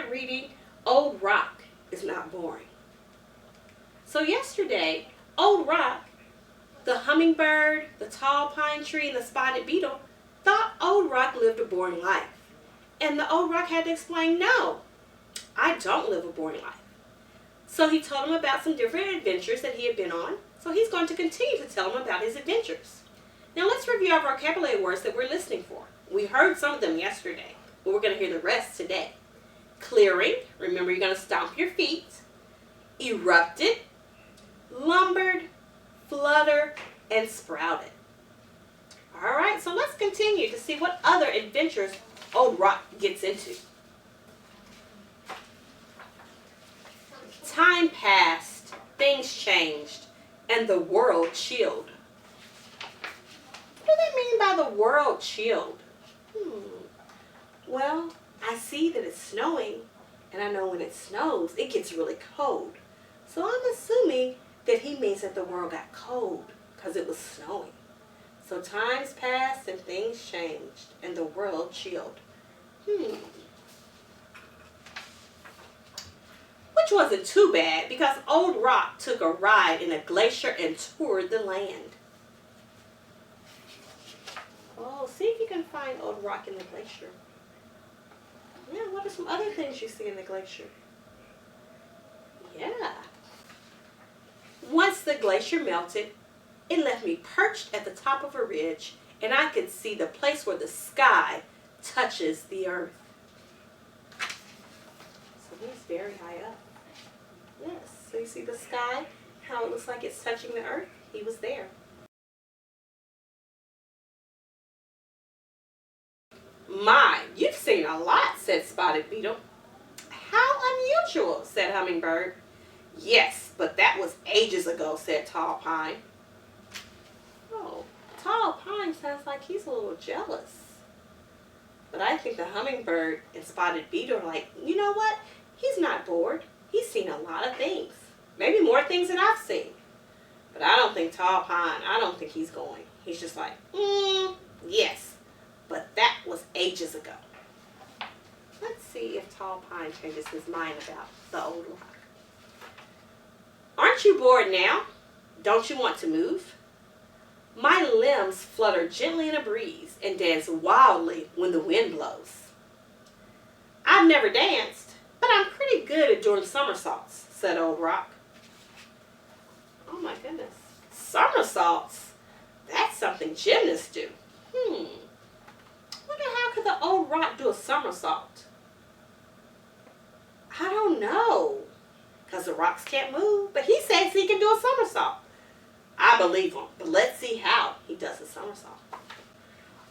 started reading Old Rock is Not Boring. So yesterday, Old Rock, the hummingbird, the tall pine tree, and the spotted beetle thought Old Rock lived a boring life. And the Old Rock had to explain, no, I don't live a boring life. So he told him about some different adventures that he had been on. So he's going to continue to tell him about his adventures. Now let's review our vocabulary words that we're listening for. We heard some of them yesterday, but we're going to hear the rest today. Clearing, remember you're going to stomp your feet. Erupted, lumbered, flutter, and sprouted. All right, so let's continue to see what other adventures Old Rock gets into. Time passed, things changed, and the world chilled. What do they mean by the world chilled? Well, I see that it's snowing, and I know when it snows, it gets really cold. So I'm assuming that he means that the world got cold because it was snowing. So times passed and things changed, and the world chilled. Which wasn't too bad because Old Rock took a ride in a glacier and toured the land. Oh, see if you can find Old Rock in the glacier. Yeah, what are some other things you see in the glacier? Yeah. Once the glacier melted, it left me perched at the top of a ridge, and I could see the place where the sky touches the earth. So he's very high up. Yes, so you see the sky, how it looks like it's touching the earth? He was there. My, you've seen a lot, said Spotted Beetle. How unusual, said Hummingbird. Yes, but that was ages ago, said Tall Pine. Oh, Tall Pine sounds like he's a little jealous. But I think the Hummingbird and Spotted Beetle are like, you know what? He's not bored. He's seen a lot of things. Maybe more things than I've seen. But I don't think Tall Pine, I don't think he's going. He's just like, yes. But that was ages ago. Let's see if Tall Pine changes his mind about the Old Rock. Aren't you bored now? Don't you want to move? My limbs flutter gently in a breeze and dance wildly when the wind blows. I've never danced, but I'm pretty good at doing somersaults, said Old Rock. Oh my goodness. Somersaults? That's something gymnasts do. Wonder how could the Old Rock do a somersault? I don't know. Because the rocks can't move. But he says he can do a somersault. I believe him. But let's see how he does a somersault.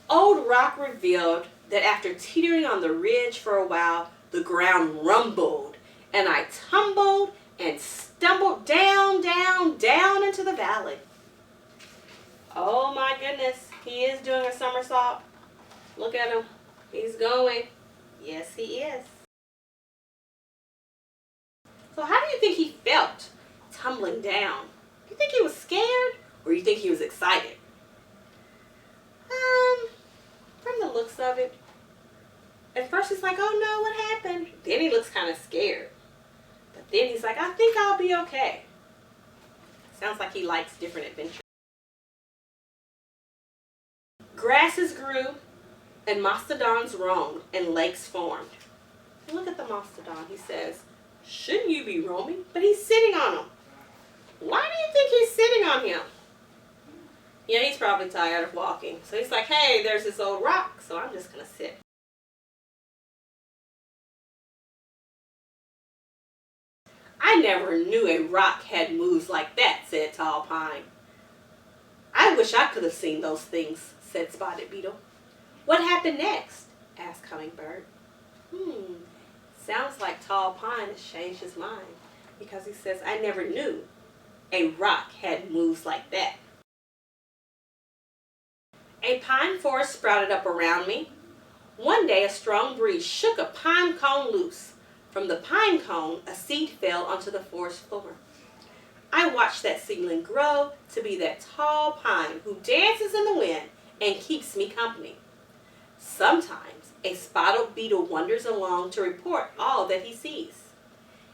Old Rock revealed that after teetering on the ridge for a while, the ground rumbled. And I tumbled and stumbled down, down, down into the valley. Oh my goodness. He is doing a somersault. Look at him. He's going. Yes, he is. So how do you think he felt tumbling down? Do you think he was scared or do you think he was excited? From the looks of it, at first he's like, oh no, what happened? Then he looks kind of scared. But then he's like, I think I'll be okay. Sounds like he likes different adventures. Grasses grew and mastodons roamed and lakes formed. Look at the mastodon. He says, shouldn't you be roaming? But he's sitting on them. Why do you think he's sitting on him? Yeah, he's probably tired of walking. So he's like, hey, there's this old rock, so I'm just going to sit. I never knew a rock had moves like that, said Tall Pine. I wish I could have seen those things, said Spotted Beetle. What happened next? Asked Hummingbird. Sounds like Tall Pine has changed his mind because he says, I never knew a rock had moves like that. A pine forest sprouted up around me. One day a strong breeze shook a pine cone loose. From the pine cone, a seed fell onto the forest floor. I watched that seedling grow to be that tall pine who dances in the wind and keeps me company. Sometimes A spotted beetle wanders along to report all that he sees.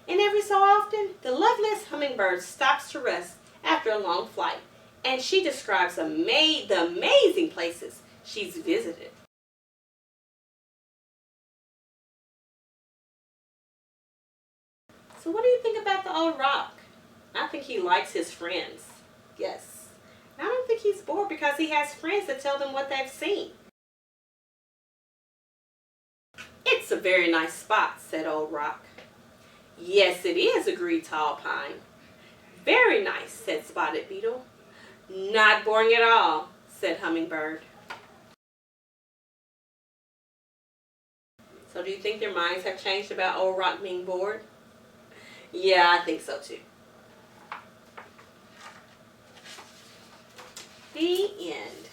And every so often, the loveliest hummingbird stops to rest after a long flight, and she describes the amazing places she's visited. So what do you think about the old rock? I think he likes his friends. Yes. I don't think he's bored because he has friends that tell them what they've seen. It's a very nice spot, said Old Rock. Yes, it is, agreed Tall Pine. Very nice, said Spotted Beetle. Not boring at all, said Hummingbird. So do you think their minds have changed about Old Rock being bored? Yeah, I think so too. The end.